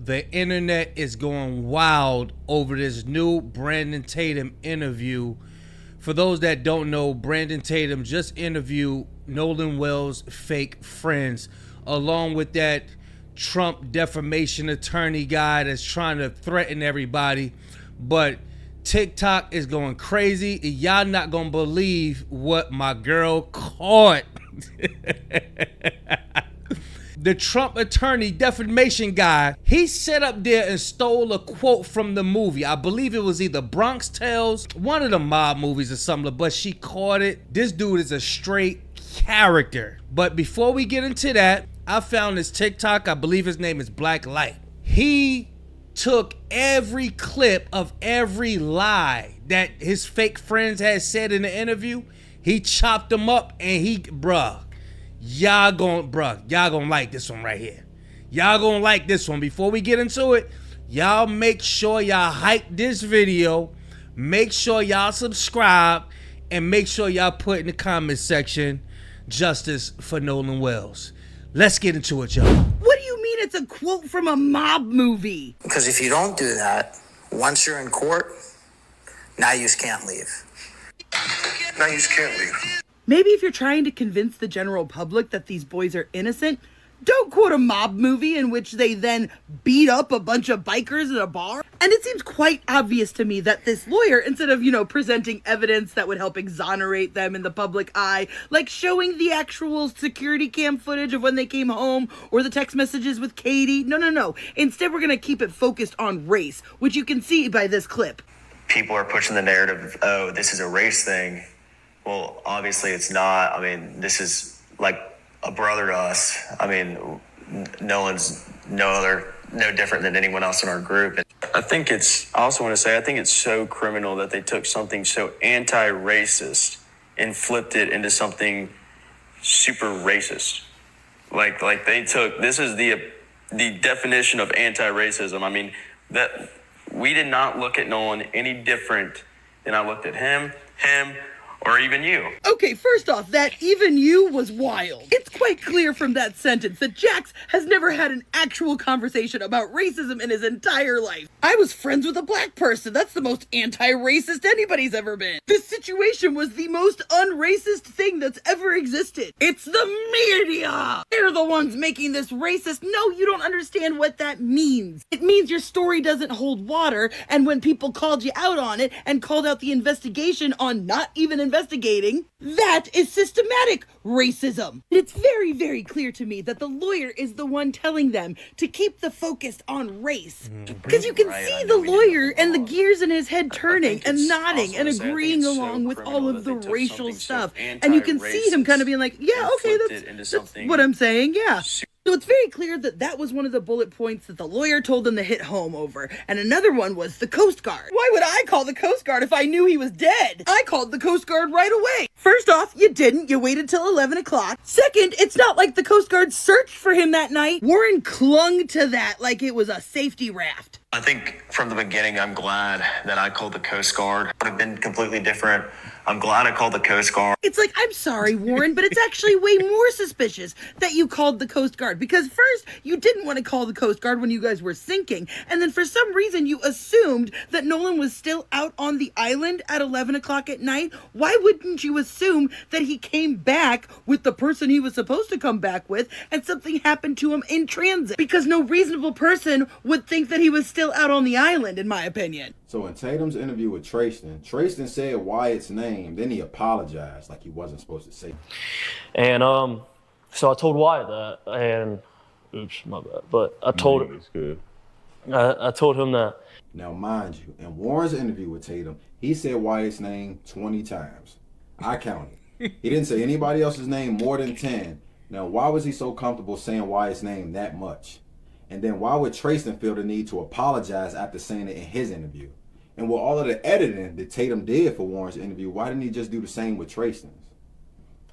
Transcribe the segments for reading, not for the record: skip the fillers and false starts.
the internet is going wild over this new Brandon Tatum interview. For those that don't know, Brandon Tatum just interviewed Nolan Wells' fake friends, along with that Trump defamation attorney guy that's trying to threaten everybody. But TikTok is going crazy. Y'all not gonna believe what my girl caught. The Trump attorney defamation guy, he sat up there and stole a quote from the movie. I believe it was either Bronx Tales, one of the mob movies or something, but she caught it. This dude is a straight character. But before we get into that, I found this TikTok. I believe his name is Black Light. He took every clip of every lie that his fake friends had said in the interview. He chopped them up and y'all gonna like this one right here. Y'all gonna like this one. Before we get into it, y'all make sure y'all hype this video. Make sure y'all subscribe and make sure y'all put in the comment section justice for Nolan Wells. Let's get into it, y'all. What do you mean it's a quote from a mob movie? Because if you don't do that, once you're in court, now you just can't leave. Now you just can't leave. Maybe if you're trying to convince the general public that these boys are innocent, don't quote a mob movie in which they then beat up a bunch of bikers at a bar. And it seems quite obvious to me that this lawyer, instead of, presenting evidence that would help exonerate them in the public eye, like showing the actual security cam footage of when they came home or the text messages with Katie. No. Instead, we're going to keep it focused on race, which you can see by this clip. People are pushing the narrative of, oh, this is a race thing. Well, obviously it's not. I mean, this is like a brother to us. I mean, Nolan's no different than anyone else in our group. I think it's so criminal that they took something so anti-racist and flipped it into something super racist. Like they took, this is the definition of anti-racism. I mean, that we did not look at Nolan any different than I looked at him, or even you. Okay, first off, that even you was wild. It's quite clear from that sentence that Jax has never had an actual conversation about racism in his entire life. I was friends with a black person. That's the most anti-racist anybody's ever been. This situation was the most unracist thing that's ever existed. It's the media. They're the ones making this racist. No, you don't understand what that means. It means your story doesn't hold water, and when people called you out on it and called out the investigation on not even investigating, that is systematic racism. It's very, very clear to me that the lawyer is the one telling them to keep the focus on race. Because you can see the lawyer and the gears in his head turning and nodding and agreeing along with all of the racial stuff. And you can see him kind of being like, yeah, okay, that's what I'm saying, yeah. So it's very clear that that was one of the bullet points that the lawyer told them to hit home over. And another one was the Coast Guard. Why would I call the Coast Guard if I knew he was dead? I called the Coast Guard right away. First off, you didn't. You waited till 11 o'clock. Second, it's not like the Coast Guard searched for him that night. Warren clung to that like it was a safety raft. I think from the beginning, I'm glad that I called the Coast Guard. It would have been completely different. I'm glad I called the Coast Guard. It's like, I'm sorry, Warren, but it's actually way more suspicious that you called the Coast Guard. Because first, you didn't want to call the Coast Guard when you guys were sinking. And then for some reason, you assumed that Nolan was still out on the island at 11 o'clock at night. Why wouldn't you assume that he came back with the person he was supposed to come back with and something happened to him in transit? Because no reasonable person would think that he was still out on the island, in my opinion. So in Tatum's interview with Trayston said Wyatt's name, then he apologized like he wasn't supposed to say. And so I told Wyatt that, and oops, my bad. But I told him. It's good. I told him that. Now, mind you, in Warren's interview with Tatum, he said Wyatt's name 20 times. I counted. He didn't say anybody else's name more than 10. Now, why was he so comfortable saying Wyatt's name that much? And then why would Trayston feel the need to apologize after saying it in his interview? And with all of the editing that Tatum did for Warren's interview, why didn't he just do the same with Trayston's?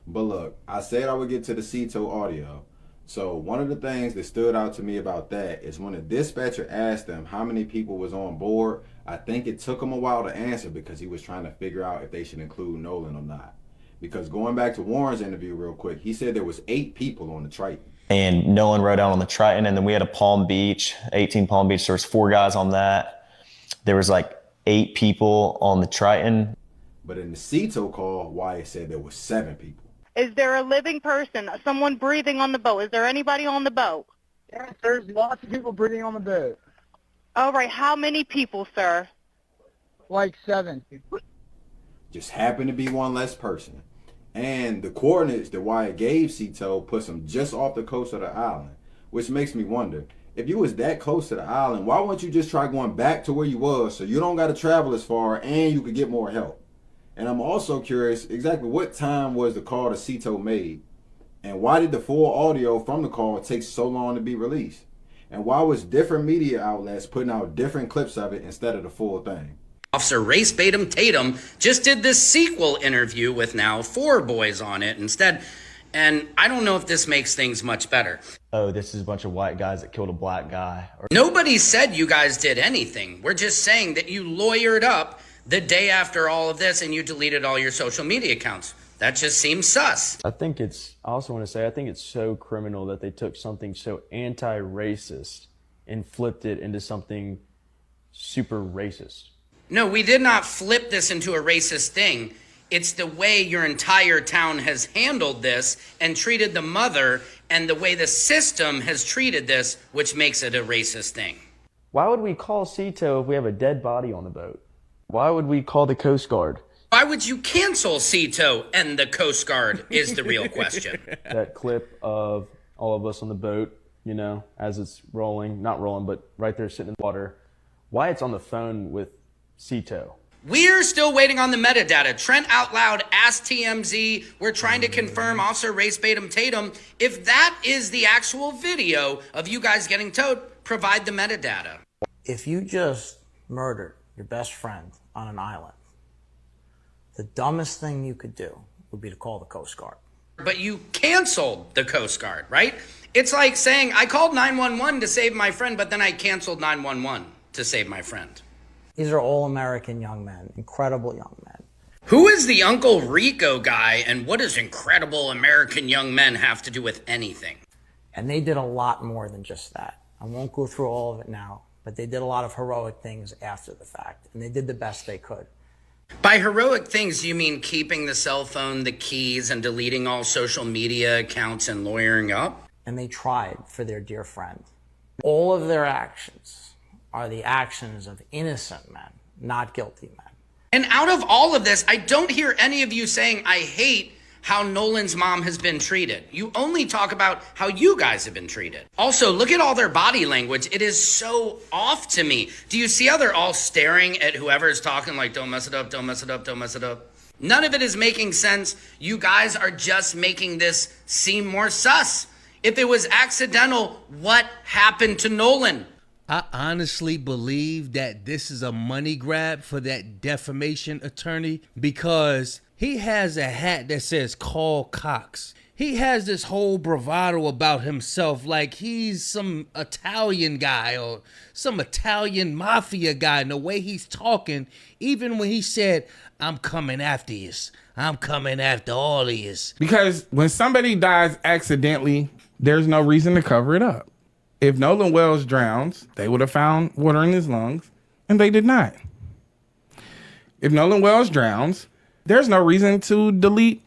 But look, I said I would get to the Cito audio. So one of the things that stood out to me about that is when the dispatcher asked them how many people was on board, I think it took him a while to answer because he was trying to figure out if they should include Nolan or not. Because going back to Warren's interview real quick, he said there was 8 people on the Triton. And Nolan rode out on the Triton, and then we had a Palm Beach, 18 Palm Beach. There was 4 guys on that. There was like 8 people on the Triton. But in the Cito call, Wyatt said there was 7 people. Is there a living person, someone breathing on the boat? Is there anybody on the boat? Yes, there's lots of people breathing on the boat. All right, how many people, sir? Like 7. Just happened to be one less person. And the coordinates that Wyatt gave Cito puts him just off the coast of the island, which makes me wonder, if you was that close to the island, why wouldn't you just try going back to where you was so you don't got to travel as far and you could get more help? And I'm also curious, exactly what time was the call to Cito made? And why did the full audio from the call take so long to be released? And why was different media outlets putting out different clips of it instead of the full thing? Officer Race Batum Tatum just did this sequel interview with now 4 boys on it instead. And I don't know if this makes things much better. Oh, this is a bunch of white guys that killed a black guy. Nobody said you guys did anything. We're just saying that you lawyered up the day after all of this and you deleted all your social media accounts. That just seems sus. I also want to say, I think it's so criminal that they took something so anti-racist and flipped it into something super racist. No, we did not flip this into a racist thing. It's the way your entire town has handled this and treated the mother and the way the system has treated this, which makes it a racist thing. Why would we call Cito if we have a dead body on the boat? Why would we call the Coast Guard? Why would you cancel Cito and the Coast Guard is the real question. That clip of all of us on the boat, you know, as it's rolling, not rolling, but right there sitting in the water. Wyatt's on the phone with Cito. We're still waiting on the metadata. Trent out loud asked TMZ. We're trying to confirm Officer Race Batum Tatum. If that is the actual video of you guys getting towed, provide the metadata. If you just murdered your best friend on an island, the dumbest thing you could do would be to call the Coast Guard. But you canceled the Coast Guard, right? It's like saying, I called 911 to save my friend, but then I canceled 911 to save my friend. These are all American young men, incredible young men. Who is the Uncle Rico guy, and what does incredible American young men have to do with anything? And they did a lot more than just that. I won't go through all of it now, but they did a lot of heroic things after the fact, and they did the best they could. By heroic things, you mean keeping the cell phone, the keys, and deleting all social media accounts and lawyering up? And they tried for their dear friend. All of their actions are the actions of innocent men, not guilty men. And out of all of this, I don't hear any of you saying, I hate how Nolan's mom has been treated. You only talk about how you guys have been treated. Also, look at all their body language. It is so off to me. Do you see how they're all staring at whoever is talking like, don't mess it up, don't mess it up, don't mess it up? None of it is making sense. You guys are just making this seem more sus. If it was accidental, what happened to Nolan? I honestly believe that this is a money grab for that defamation attorney because he has a hat that says call Cox. He has this whole bravado about himself like he's some Italian guy or some Italian mafia guy. And the way he's talking, even when he said, I'm coming after you. I'm coming after all of you. Because when somebody dies accidentally, there's no reason to cover it up. If Nolan Wells drowns, they would have found water in his lungs, and they did not. If Nolan Wells drowns, there's no reason to delete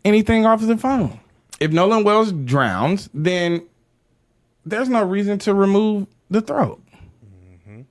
anything off of the phone. If Nolan Wells drowns, then there's no reason to remove the throat. Mm-hmm.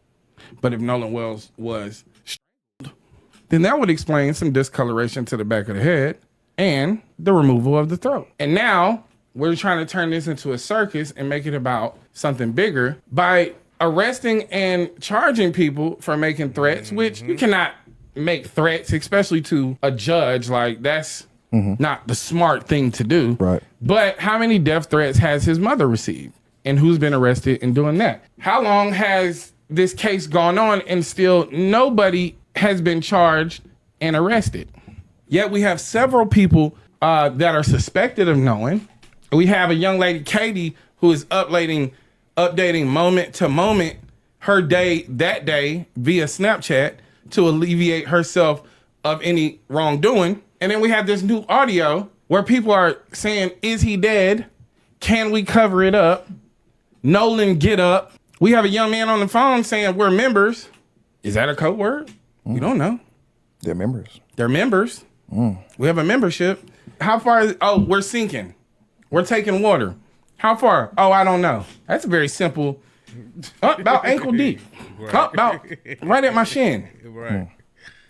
But if Nolan Wells was strangled, then that would explain some discoloration to the back of the head and the removal of the throat. And now we're trying to turn this into a circus and make it about something bigger by arresting and charging people for making threats, which you cannot make threats, especially to a judge. Like, that's not the smart thing to do. Right. But how many death threats has his mother received? And who's been arrested in doing that? How long has this case gone on and still nobody has been charged and arrested? Yet we have several people that are suspected of knowing. We have a young lady, Katie, who is updating moment to moment her day that day via Snapchat to alleviate herself of any wrongdoing. And then we have this new audio where people are saying, is he dead? Can we cover it up? Nolan, get up. We have a young man on the phone saying we're members. Is that a code word? We don't know. They're members. They're members. We have a membership. How far is, oh, we're sinking. We're taking water. How far? Oh, I don't know. That's very simple. About ankle deep. Right. About right at my shin. Right.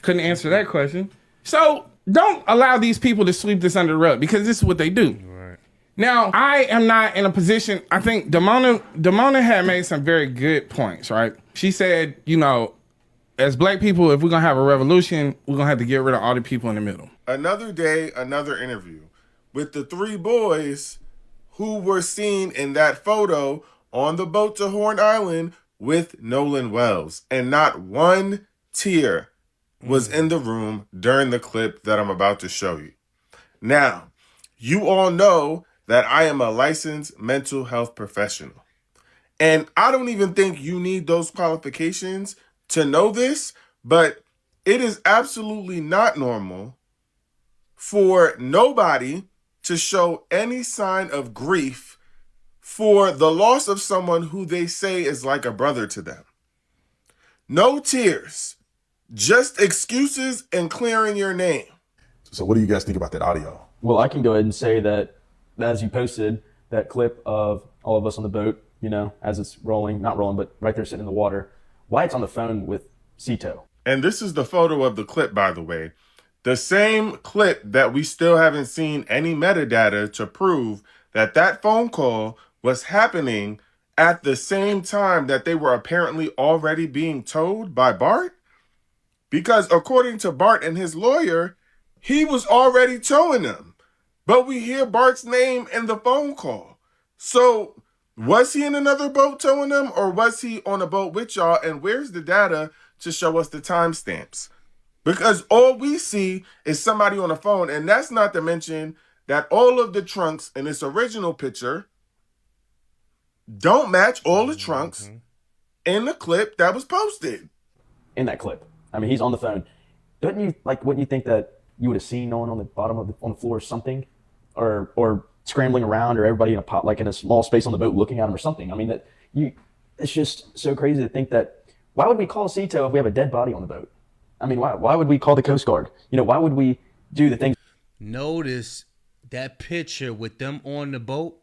Couldn't answer that question. So don't allow these people to sweep this under the rug because this is what they do. Right. Now, I am not in a position, I think Damona had made some very good points, right? She said, you know, as black people, if we're going to have a revolution, we're going to have to get rid of all the people in the middle. Another day, another interview with the three boys who were seen in that photo on the boat to Horn Island with Nolan Wells. And not one tear was in the room during the clip that I'm about to show you. Now, you all know that I am a licensed mental health professional. And I don't even think you need those qualifications to know this, but it is absolutely not normal for nobody to show any sign of grief for the loss of someone who they say is like a brother to them. No tears, just excuses and clearing your name. So what do you guys think about that audio? Well, I can go ahead and say that as you posted that clip of all of us on the boat, you know, as it's rolling, not rolling, but right there sitting in the water, Wyatt's on the phone with Cito. And this is the photo of the clip, by the way. The same clip that we still haven't seen any metadata to prove that that phone call was happening at the same time that they were apparently already being told by Bart. Because according to Bart and his lawyer, he was already towing them. But we hear Bart's name in the phone call. So was he in another boat towing them, or was he on a boat with y'all? And where's the data to show us the timestamps? Because all we see is somebody on the phone, and that's not to mention that all of the trunks in this original picture don't match all the trunks in the clip that was posted. In that clip. I mean, he's on the phone. Wouldn't you think that you would have seen Nolan on the bottom of on the floor or something? Or scrambling around, or everybody in a small space on the boat looking at him or something. I mean, it's just so crazy to think that, why would we call Cito if we have a dead body on the boat? I mean, why would we call the Coast Guard? You know, why would we do the things? Notice that picture with them on the boat.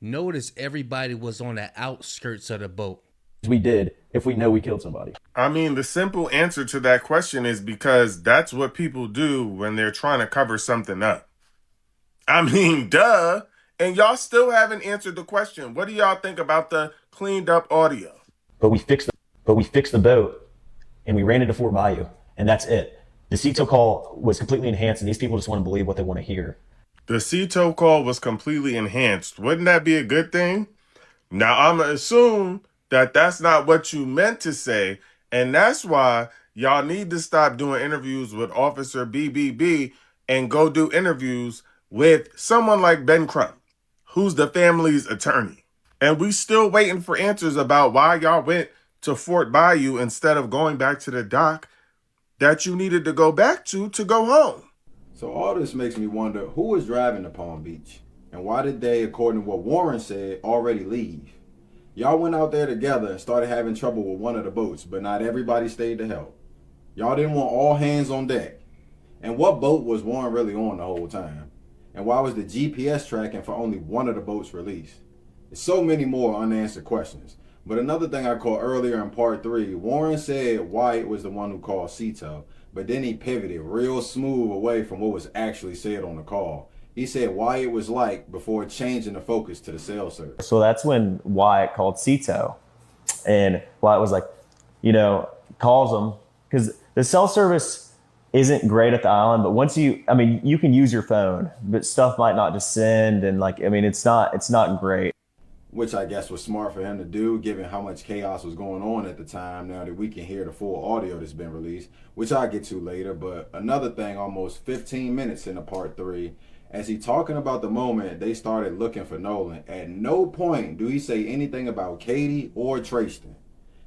Notice everybody was on the outskirts of the boat. We did if we know we killed somebody. I mean, the simple answer to that question is because that's what people do when they're trying to cover something up. I mean, duh. And y'all still haven't answered the question. What do y'all think about the cleaned up audio? But we fixed the boat and we ran into Fort Bayou, and that's it. The Cito call was completely enhanced, and these people just want to believe what they want to hear. The Cito call was completely enhanced. Wouldn't that be a good thing? Now, I'm going to assume that that's not what you meant to say, and that's why y'all need to stop doing interviews with Officer BBB and go do interviews with someone like Ben Crump, who's the family's attorney. And we still waiting for answers about why y'all went to Fort Bayou instead of going back to the dock that you needed to go back to go home. So all this makes me wonder, who was driving to Palm Beach? And why did they, according to what Warren said, already leave? Y'all went out there together and started having trouble with one of the boats, but not everybody stayed to help. Y'all didn't want all hands on deck. And what boat was Warren really on the whole time? And why was the GPS tracking for only one of the boats released? There's so many more unanswered questions. But another thing I caught earlier in part 3, Warren said Wyatt was the one who called Cito, but then he pivoted real smooth away from what was actually said on the call. He said Wyatt was like before changing the focus to the cell service. So that's when Wyatt called Cito, and Wyatt was like, calls him, because the cell service isn't great at the island, but once you can use your phone, but stuff might not just send, and it's not great. Which I guess was smart for him to do, given how much chaos was going on at the time, now that we can hear the full audio that's been released, which I'll get to later. But another thing, almost 15 minutes into part 3, as he talking about the moment they started looking for Nolan, at no point do he say anything about Katie or Tristan.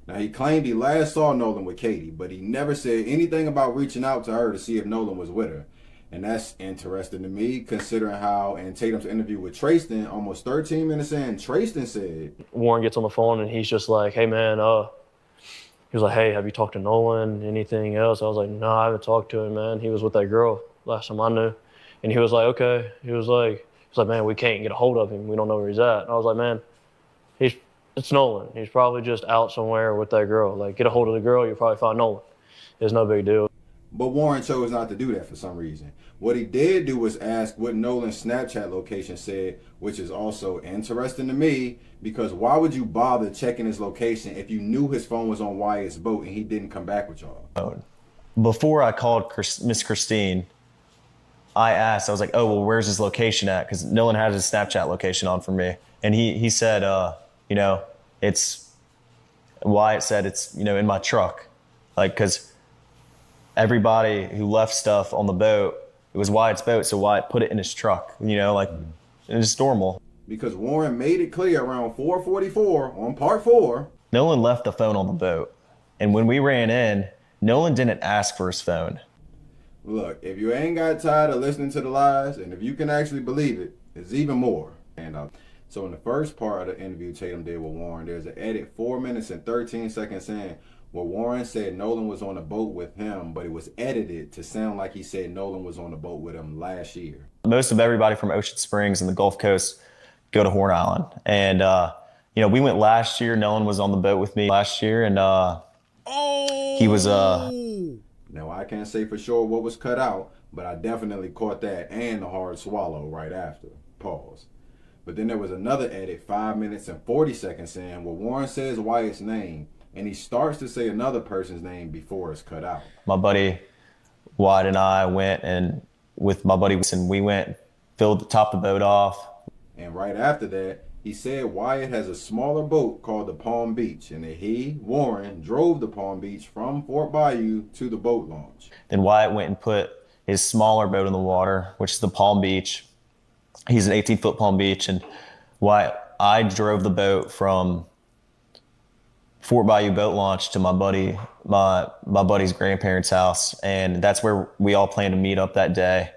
Now, he claimed he last saw Nolan with Katie, but he never said anything about reaching out to her to see if Nolan was with her. And that's interesting to me, considering how in Tatum's interview with Trayston, almost 13 minutes in, Trayston said, Warren gets on the phone and he's just like, hey man, he was like, hey, have you talked to Nolan? Anything else? I was like, no, I haven't talked to him, man. He was with that girl last time I knew. And he was like, okay. He was like, man, we can't get a hold of him. We don't know where he's at. And I was like, man, it's Nolan. He's probably just out somewhere with that girl. Like, get a hold of the girl, you'll probably find Nolan. It's no big deal. But Warren chose not to do that for some reason. What he did do was ask what Nolan's Snapchat location said, which is also interesting to me, because why would you bother checking his location if you knew his phone was on Wyatt's boat and he didn't come back with y'all? Before I called Miss Christine, I asked, I was like, oh, well, where's his location at? Because Nolan had his Snapchat location on for me. And he said, Wyatt said it's, in my truck. Like, because everybody who left stuff on the boat, it was Wyatt's boat, so Wyatt put it in his truck, it's normal. Because Warren made it clear around 4:44 on part 4. Nolan left the phone on the boat. And when we ran in, Nolan didn't ask for his phone. Look, if you ain't got tired of listening to the lies, and if you can actually believe it, it's even more. And so in the first part of the interview Tatum did with Warren, there's an edit 4 minutes and 13 seconds in where Warren said Nolan was on a boat with him, but it was edited to sound like he said Nolan was on the boat with him last year. Most of everybody from Ocean Springs and the Gulf Coast go to Horn Island. And, we went last year. Nolan was on the boat with me last year, and he was... Now, I can't say for sure what was cut out, but I definitely caught that and the hard swallow right after. Pause. But then there was another edit 5 minutes and 40 seconds in where Warren says Wyatt's name, and he starts to say another person's name before it's cut out. My buddy Wyatt and I went, and with my buddy Wilson, we went, filled the top of the boat off. And right after that, he said Wyatt has a smaller boat called the Palm Beach, and that he, Warren, drove the Palm Beach from Fort Bayou to the boat launch. Then Wyatt went and put his smaller boat in the water, which is the Palm Beach. He's an 18-foot Palm Beach, and I drove the boat from Fort Bayou boat launch to my buddy's grandparents' house, and that's where we all planned to meet up that day.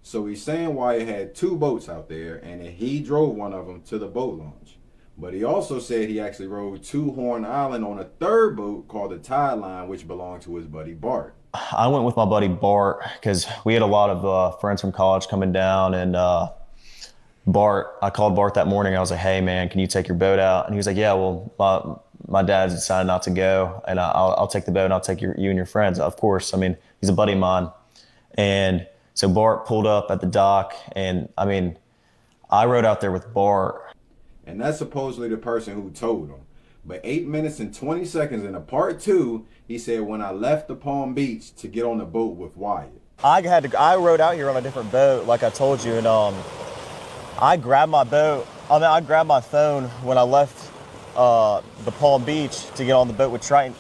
So he's saying Wyatt had 2 boats out there, and that he drove one of them to the boat launch. But he also said he actually rode to Horn Island on a 3rd boat called the Tide Line, which belonged to his buddy Bart. I went with my buddy Bart because we had a lot of friends from college coming down, and I called Bart that morning. I was like, hey man, can you take your boat out? And he was like, yeah, well, my dad's decided not to go, and I'll take the boat and I'll take you and your friends. Of course, I mean, he's a buddy of mine. And so Bart pulled up at the dock, and I rode out there with Bart. And that's supposedly the person who told him. But 8 minutes and 20 seconds into part 2, he said, when I left the Palm Beach to get on the boat with Wyatt. I rode out here on a different boat, like I told you, and I grabbed my phone when I left the Palm Beach to get on the boat with to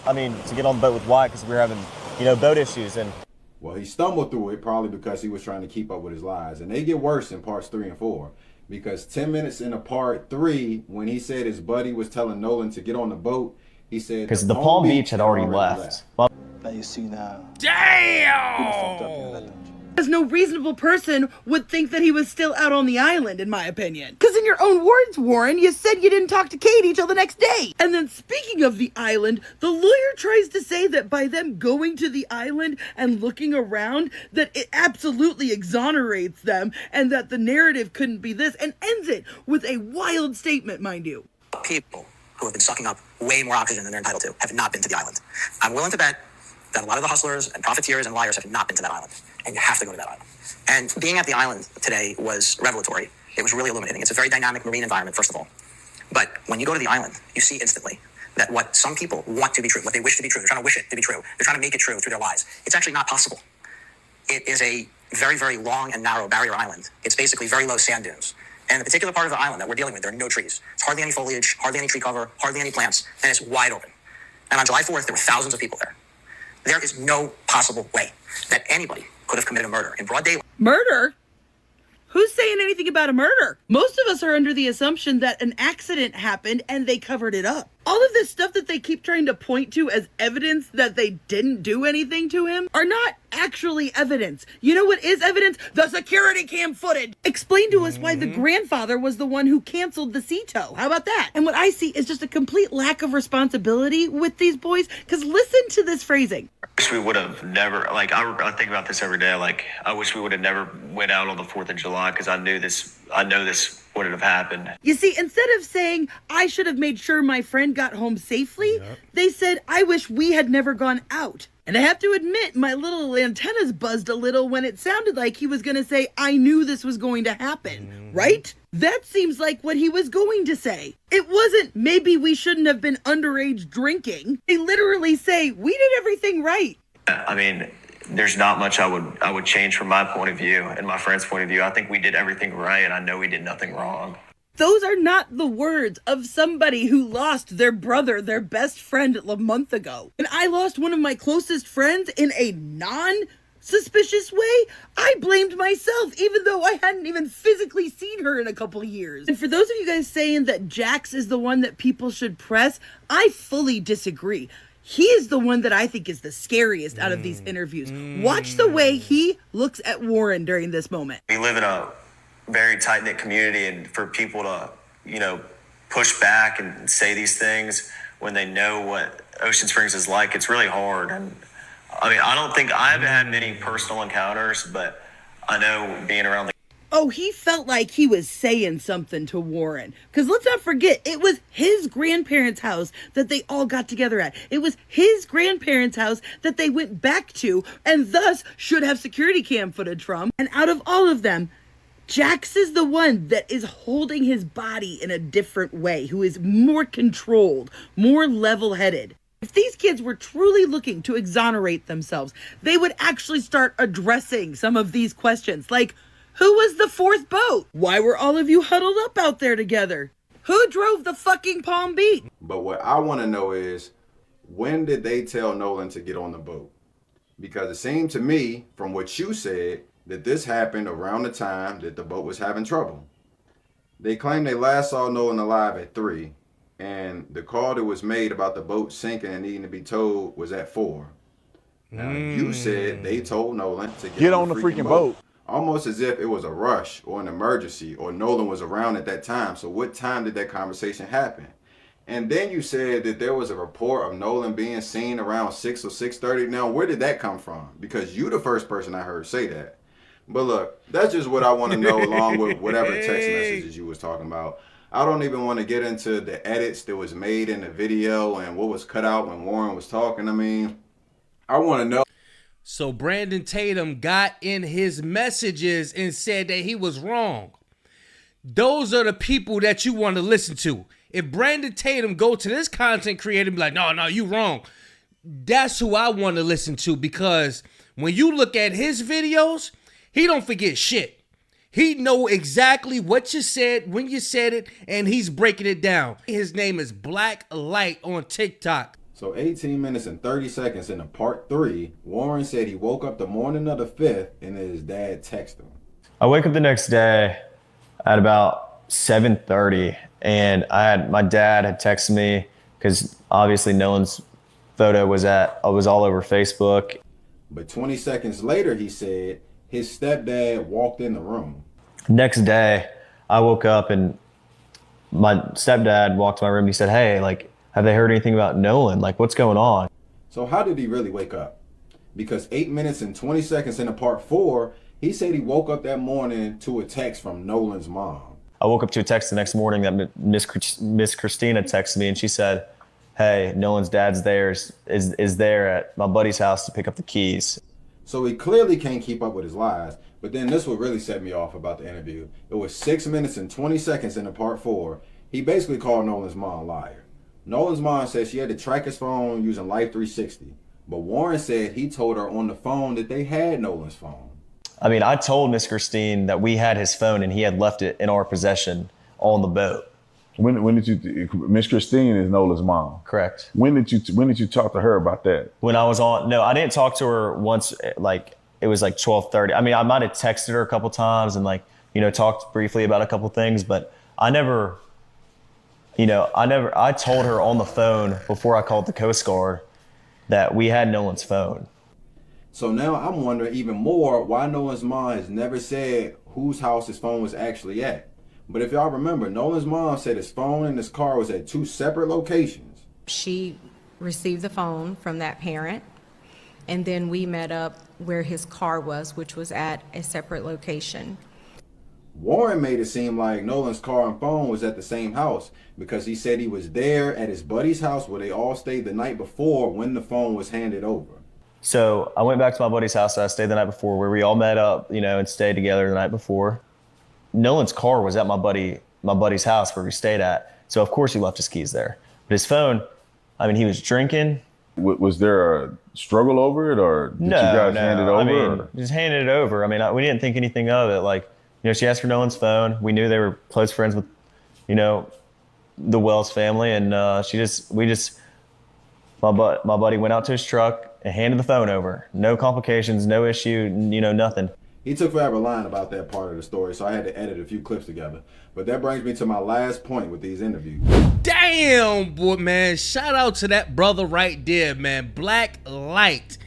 get on the boat with Wyatt because we were having, boat issues. And well, he stumbled through it probably because he was trying to keep up with his lies. And they get worse in parts 3 and 4. Because 10 minutes into part 3, when he said his buddy was telling Nolan to get on the boat, he said because the Palm Beach had already left. Now you see now. Damn! Because no reasonable person would think that he was still out on the island, in my opinion. Because in your own words, Warren, you said you didn't talk to Katie till the next day. And then speaking of the island, the lawyer tries to say that by them going to the island and looking around, that it absolutely exonerates them and that the narrative couldn't be this, and ends it with a wild statement, mind you. People who have been sucking up way more oxygen than they're entitled to have not been to the island. I'm willing to bet that a lot of the hustlers and profiteers and liars have not been to that island. And you have to go to that island. And being at the island today was revelatory. It was really illuminating. It's a very dynamic marine environment, first of all. But when you go to the island, you see instantly that what some people want to be true, what they wish to be true, they're trying to wish it to be true. They're trying to make it true through their lies. It's actually not possible. It is a very, very long and narrow barrier island. It's basically very low sand dunes. And the particular part of the island that we're dealing with, there are no trees. It's hardly any foliage, hardly any tree cover, hardly any plants, and it's wide open. And on July 4th, there were thousands of people there. There is no possible way that anybody could have committed a murder in broad daylight. Murder? Who's saying anything about a murder? Most of us are under the assumption that an accident happened and they covered it up. All of this stuff that they keep trying to point to as evidence that they didn't do anything to him are not actually evidence. You know what is evidence? The security cam footage. Explain to us why the grandfather was the one who canceled the CETO. How about that? And what I see is just a complete lack of responsibility with these boys, because listen to this phrasing. I wish we would have never, like, I think about this every day. Like, I wish we would have never went out on the 4th of July because I know this wouldn't have happened. You see, instead of saying, I should have made sure my friend got home safely, they said, I wish we had never gone out. And I have to admit, my little antennas buzzed a little when it sounded like he was going to say, I knew this was going to happen, right? That seems like what he was going to say. It wasn't, maybe we shouldn't have been underage drinking. They literally say, we did everything right. I mean, there's not much I would change from my point of view and my friend's point of view. I think we did everything right, and I know we did nothing wrong. Those are not the words of somebody who lost their brother, their best friend, a month ago. And I lost one of my closest friends in a non-suspicious way. I blamed myself, even though I hadn't even physically seen her in a couple of years. And for those of you guys saying that Jax is the one that people should press, I fully disagree. He is the one that I think is the scariest out of these interviews. Watch the way he looks at Warren during this moment. We live in a very tight-knit community, and for people to, push back and say these things when they know what Ocean Springs is like, it's really hard. And I mean, I haven't had many personal encounters, but I know being around the Oh, he felt like he was saying something to Warren. Because let's not forget, it was his grandparents' house that they all got together at. It was his grandparents' house that they went back to and thus should have security cam footage from. And out of all of them, Jax is the one that is holding his body in a different way, who is more controlled, more level-headed. If these kids were truly looking to exonerate themselves, they would actually start addressing some of these questions, like, who was the fourth boat? Why were all of you huddled up out there together? Who drove the fucking Palm Beach? But what I want to know is, when did they tell Nolan to get on the boat? Because it seemed to me, from what you said, that this happened around the time that the boat was having trouble. They claim they last saw Nolan alive at 3, and the call that was made about the boat sinking and needing to be towed was at 4. Now, you said they told Nolan to get on the freaking boat. Almost as if it was a rush or an emergency, or Nolan was around at that time. So what time did that conversation happen? And then you said that there was a report of Nolan being seen around 6 or 6:30. Now, where did that come from? Because you the first person I heard say that. But look, that's just what I want to know, along with whatever text messages you was talking about. I don't even want to get into the edits that was made in the video and what was cut out when Warren was talking. I mean, I want to know. So Brandon Tatum got in his messages and said that he was wrong. Those are the people that you want to listen to. If Brandon Tatum go to this content creator and be like, no, you wrong. That's who I want to listen to, because when you look at his videos, he don't forget shit. He know exactly what you said, when you said it, and he's breaking it down. His name is Black Light on TikTok. So 18 minutes and 30 seconds into part 3, Warren said he woke up the morning of the 5th and his dad texted him. I wake up the next day at about 7:30, and my dad had texted me, because obviously Nolan's photo was all over Facebook. But 20 seconds later, he said his stepdad walked in the room. Next day, I woke up and my stepdad walked to my room and he said, hey, have they heard anything about Nolan? What's going on? So how did he really wake up? Because 8 minutes and 20 seconds into part 4, he said he woke up that morning to a text from Nolan's mom. I woke up to a text the next morning that Miss Christina texted me, and she said, hey, Nolan's dad's there, is there at my buddy's house to pick up the keys. So he clearly can't keep up with his lies. But then this what really set me off about the interview. It was 6 minutes and 20 seconds into part 4. He basically called Nolan's mom a liar. Nolan's mom said she had to track his phone using Life 360. But Warren said he told her on the phone that they had Nolan's phone. I mean, I told Miss Christine that we had his phone and he had left it in our possession on the boat. When did you? Miss Christine is Nolan's mom. Correct. When did you talk to her about that? When I was on, no, I didn't talk to her once. It was 12:30. I mean, I might have texted her a couple times and talked briefly about a couple things, but I told her on the phone before I called the Coast Guard that we had Nolan's phone. So now I'm wondering even more why Nolan's mom has never said whose house his phone was actually at. But if y'all remember, Nolan's mom said his phone and his car was at 2 separate locations. She received the phone from that parent, and then we met up where his car was, which was at a separate location. Warren made it seem like Nolan's car and phone was at the same house because he said he was there at his buddy's house where they all stayed the night before when the phone was handed over. So I went back to my buddy's house that I stayed the night before, where we all met up, and stayed together the night before. Nolan's car was at my buddy's house where we stayed at. So of course he left his keys there. But his phone, he was drinking. Was there a struggle over it, or did you guys hand it over? Just handed it over. We didn't think anything of it. She asked for Nolan's phone. We knew they were close friends with, the Wells family, and my buddy went out to his truck and handed the phone over. No complications, no issue, nothing. He took forever lying about that part of the story, so I had to edit a few clips together. But that brings me to my last point with these interviews. Damn, boy, man. Shout out to that brother right there, man. Black Light.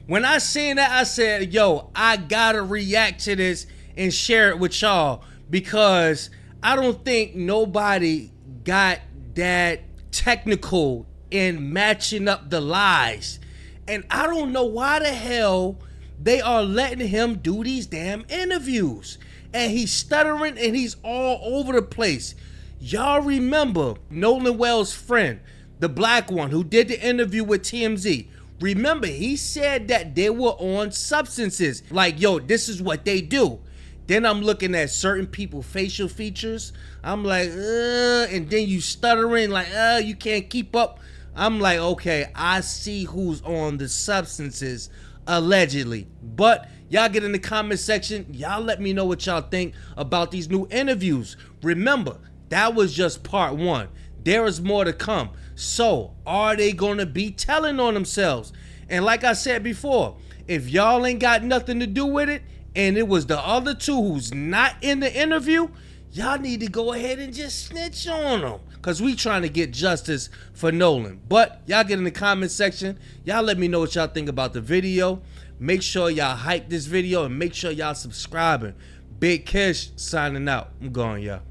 When I seen that, I said, yo, I gotta react to this and share it with y'all, because I don't think nobody got that technical in matching up the lies. And I don't know why the hell they are letting him do these damn interviews. And he's stuttering and he's all over the place. Y'all remember Nolan Wells' friend, the black one who did the interview with TMZ. Remember, he said that they were on substances. Like, yo, this is what they do. Then I'm looking at certain people's facial features. I'm like, and then you stuttering like, you can't keep up. I'm like, okay, I see who's on the substances, allegedly. But y'all get in the comment section. Y'all let me know what y'all think about these new interviews. Remember, that was just part 1. There is more to come. So, are they going to be telling on themselves? And like I said before, if y'all ain't got nothing to do with it, and it was the other 2 who's not in the interview, y'all need to go ahead and just snitch on them, because we trying to get justice for Nolan. But y'all get in the comment section. Y'all let me know what y'all think about the video. Make sure y'all hype this video and make sure y'all subscribing. Big Kish signing out. I'm going, y'all.